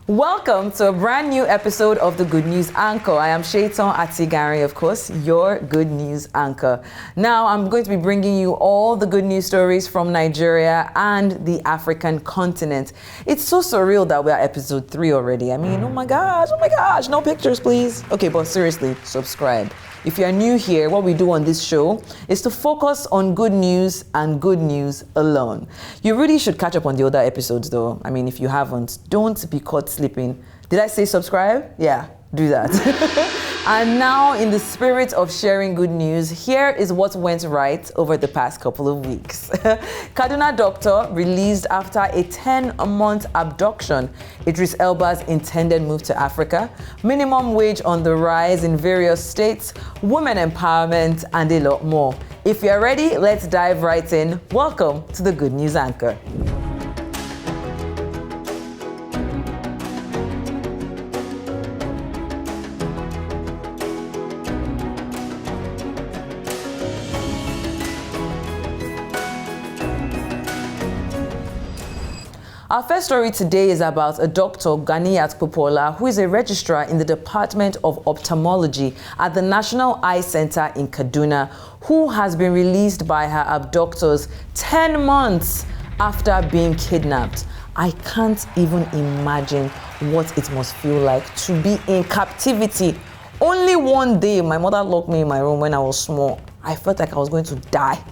Welcome to a brand new episode of the Good News Anchor. I am Shaitan Atigari, of course, your Good News Anchor. Now, I'm going to be bringing you all the good news stories from Nigeria and the African continent. It's so surreal that we're at episode 3 already. I mean, oh my gosh, no pictures, please. Okay, but seriously, subscribe. If you're new here, what we do on this show is to focus on good news and good news alone. You really should catch up on the other episodes though. I mean, if you haven't, don't be caught sleeping. Did I say subscribe? Yeah, do that. And now, in the spirit of sharing good news, here is what went right over the past couple of weeks. Kaduna Doctor released after a 10-month abduction. Idris Elba's intended move to Africa, minimum wage on the rise in various states, women empowerment, and a lot more. If you're ready, let's dive right in. Welcome to the Good News Anchor. Our first story today is about a Dr. Ganiyat Popola, who is a registrar in the Department of Ophthalmology at the National Eye Center in Kaduna, who has been released by her abductors 10 months after being kidnapped. I can't even imagine what it must feel like to be in captivity. Only one day, my mother locked me in my room when I was small. I felt like I was going to die.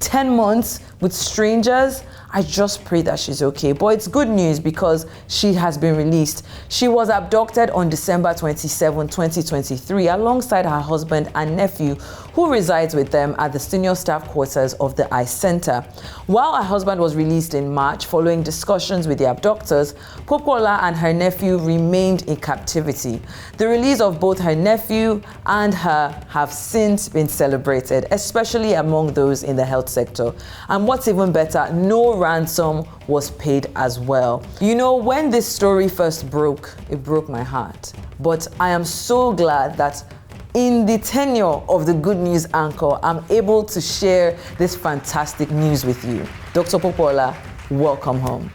10 months with strangers. I just pray that she's okay. But it's good news because she has been released. She was abducted on December 27, 2023, alongside her husband and nephew, who resides with them at the senior staff quarters of the Eye Center. While her husband was released in March following discussions with the abductors, Popola and her nephew remained in captivity. The release of both her nephew and her have since been celebrated, especially among those in the health sector. And what's even better, no ransom was paid as well. You know, when this story first broke, it broke my heart. But I am so glad that in the tenure of the Good News Anchor, I'm able to share this fantastic news with you. Dr. Popola, welcome home.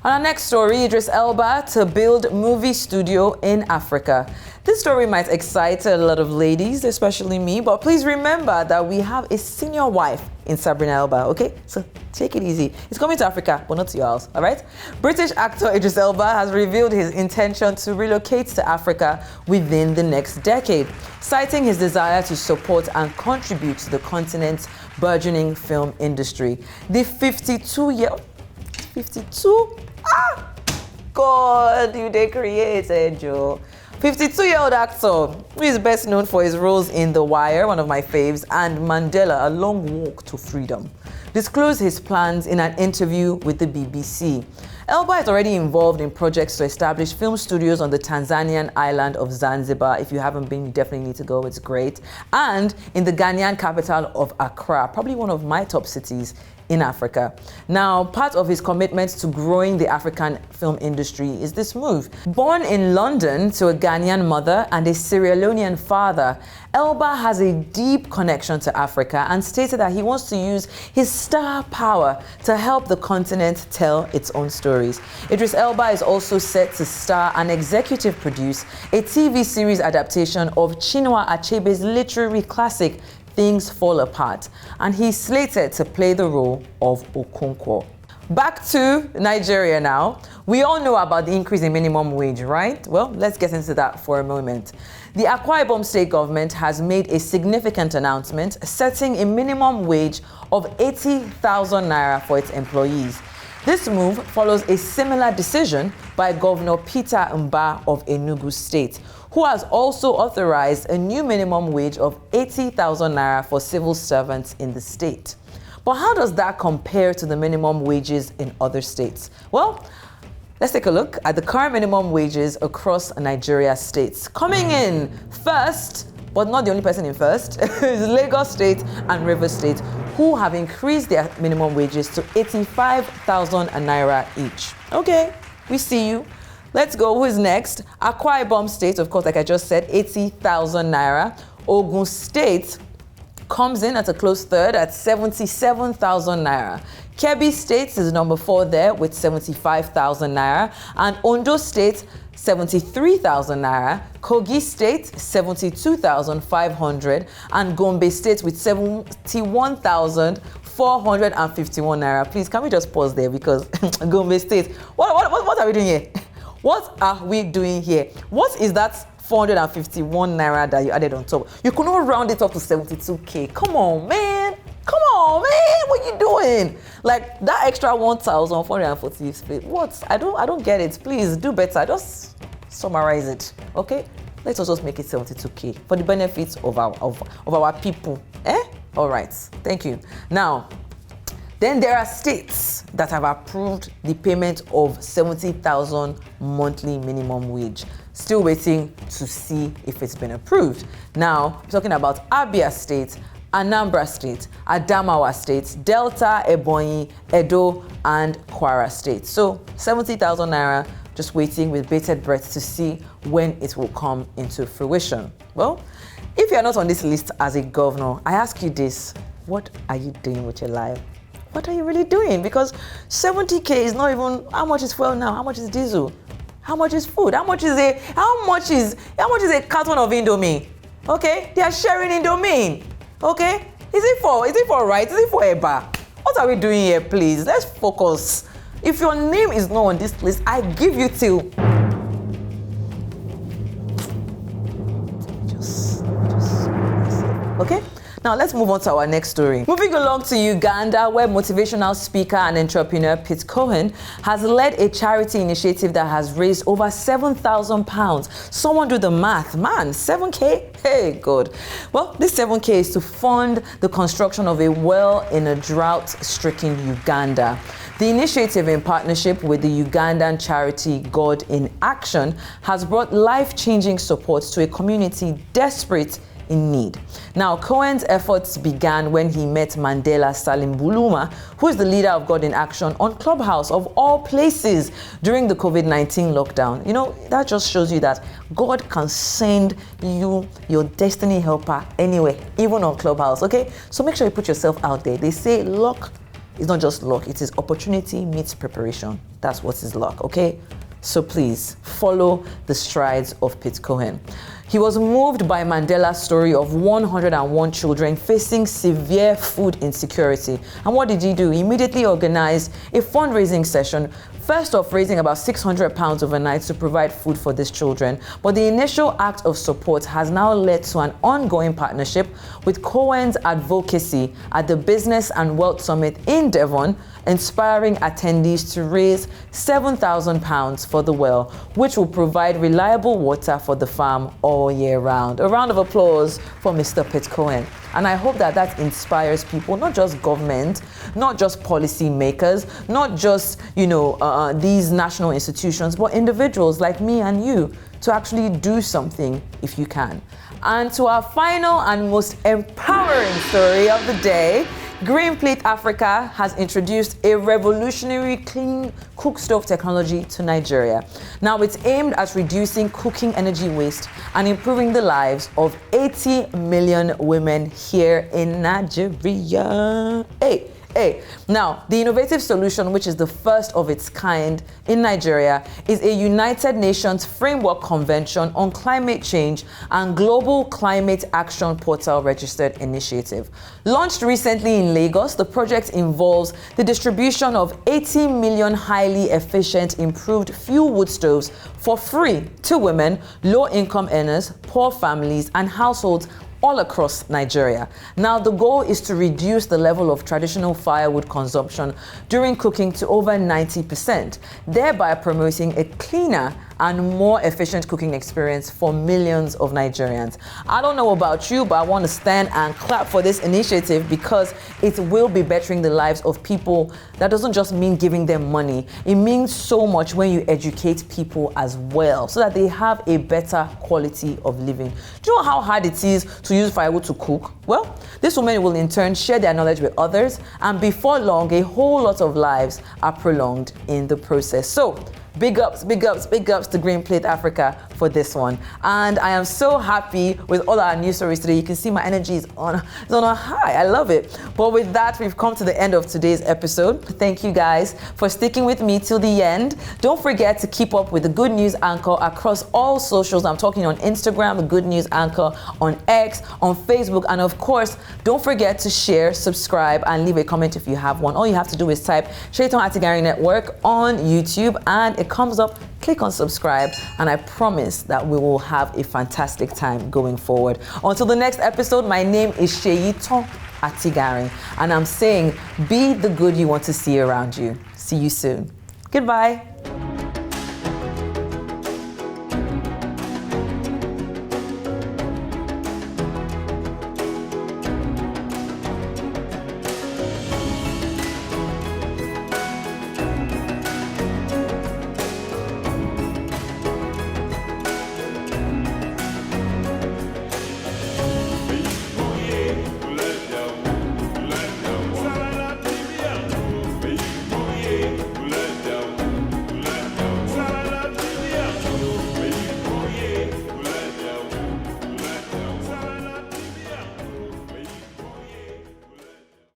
On our next story, Idris Elba to build movie studio in Africa. This story might excite a lot of ladies, especially me, but please remember that we have a senior wife in Sabrina Elba, okay? So take it easy. He's coming to Africa, but not to your house, all right? British actor Idris Elba has revealed his intention to relocate to Africa within the next decade, citing his desire to support and contribute to the continent's burgeoning film industry. The 52-year-old, God, you they created, Joe. 52-year-old actor, who is best known for his roles in The Wire, one of my faves, and Mandela, A Long Walk to Freedom, disclosed his plans in an interview with the BBC. Elba is already involved in projects to establish film studios on the Tanzanian island of Zanzibar. If you haven't been, you definitely need to go, it's great. And in the Ghanaian capital of Accra, probably one of my top cities in Africa. Now, part of his commitment to growing the African film industry is this move. Born in London to a Ghanaian mother and a Sierra Leonean father, Elba has a deep connection to Africa and stated that he wants to use his star power to help the continent tell its own stories. Idris Elba is also set to star and executive produce a TV series adaptation of Chinua Achebe's literary classic, Things Fall Apart, and he's slated to play the role of Okonkwo. Back to Nigeria now. We all know about the increase in minimum wage, right? Well, let's get into that for a moment. The Akwa Ibom state government has made a significant announcement setting a minimum wage of 80,000 naira for its employees. This move follows a similar decision by Governor Peter Mba of Enugu State, who has also authorized a new minimum wage of 80,000 naira for civil servants in the state. But how does that compare to the minimum wages in other states? Well, let's take a look at the current minimum wages across Nigeria's states. Coming in first, but not the only person in first, is Lagos State and Rivers State, who have increased their minimum wages to 85,000 naira each. Okay, we see you. Let's go. Who is next? Akwa Ibom State, of course, like I just said, 80,000 naira. Ogun State, comes in at a close third at 77,000 naira. Kebbi State is number 4 there with 75,000 naira, and Ondo State 73,000 naira, Kogi State 72,500, and Gombe State with 71,451 naira. Please, can we just pause there, because Gombe State, what are we doing here? What are we doing here? What is that 451 naira that you added on top? You could not round it up to 72k. Come on, man. Come on, man. What are you doing? Like that extra 1,440. What? I don't get it. Please do better. Just summarize it. Okay? Let's just make it 72k for the benefits of our people. All right. Thank you. Now, then there are states that have approved the payment of 70,000 monthly minimum wage. Still waiting to see if it's been approved. Now, we're talking about Abia State, Anambra State, Adamawa State, Delta, Ebonyi, Edo, and Kwara State. So 70,000 naira, just waiting with bated breath to see when it will come into fruition. Well, if you're not on this list as a governor, I ask you this: what are you doing with your life? What are you really doing? Because 70k is not even, how much is fuel now? How much is diesel? How much is food? How much is a carton of Indomie? Okay, they are sharing Indomie. Okay, is it for right? Is it for Eba? What are we doing here, please? Let's focus. If your name is not on this list, I give you till just okay. Now let's move on to our next story. Moving along to Uganda, where motivational speaker and entrepreneur Pete Cohen has led a charity initiative that has raised over 7,000 pounds. Someone do the math. Man, 7k? Hey, God. Well, this 7k is to fund the construction of a well in a drought-stricken Uganda. The initiative, in partnership with the Ugandan charity God in Action, has brought life-changing support to a community desperate in need. Now, Cohen's efforts began when he met Mandela Salim Buluma, who is the leader of God in Action, on Clubhouse, of all places, during the COVID-19 lockdown. You know, that just shows you that God can send you your destiny helper anywhere, even on Clubhouse, okay? So make sure you put yourself out there. They say luck is not just luck, it is opportunity meets preparation. That's what is luck, okay? So please follow the strides of Pete Cohen. He was moved by Mandela's story of 101 children facing severe food insecurity. And what did he do? He immediately organized a fundraising session, first off raising about 600 pounds overnight to provide food for these children. But the initial act of support has now led to an ongoing partnership with Cohen's advocacy at the Business and Wealth Summit in Devon, inspiring attendees to raise 7,000 pounds for the well, which will provide reliable water for the farm all year round. A round of applause for Mr. Pete Cohen. And I hope that that inspires people, not just government, not just policy makers, not just, these national institutions, but individuals like me and you to actually do something if you can. And to our final and most empowering story of the day, Greenplate Africa has introduced a revolutionary clean cook stove technology to Nigeria. Now, it's aimed at reducing cooking energy waste and improving the lives of 80 million women here in Nigeria. Now, the innovative solution, which is the first of its kind in Nigeria, is a United Nations Framework Convention on Climate Change and Global Climate Action Portal registered initiative. Launched recently in Lagos, the project involves the distribution of 80 million highly efficient improved fuel wood stoves for free to women, low-income earners, poor families, and households all across Nigeria. Now, the goal is to reduce the level of traditional firewood consumption during cooking to over 90%, thereby promoting a cleaner and more efficient cooking experience for millions of Nigerians. I don't know about you, but I want to stand and clap for this initiative because it will be bettering the lives of people. That doesn't just mean giving them money. It means so much when you educate people as well, so that they have a better quality of living. Do you know how hard it is to use firewood to cook? Well, this woman will in turn share their knowledge with others, and before long, a whole lot of lives are prolonged in the process. So, Big ups to Greenplate Africa for this one. And I am so happy with all our news stories today. You can see my energy is on a high. I love it. But with that, we've come to the end of today's episode. Thank you guys for sticking with me till the end. Don't forget to keep up with the Good News Anchor across all socials. I'm talking on Instagram, the Good News Anchor, on X, on Facebook, and of course, don't forget to share, subscribe, and leave a comment if you have one. All you have to do is type Shaitan Atigari Network on YouTube and it comes up. Click on subscribe and I promise that we will have a fantastic time going forward. Until the next episode, my name is Shaitan Atigari and I'm saying be the good you want to see around you. See you soon. Goodbye.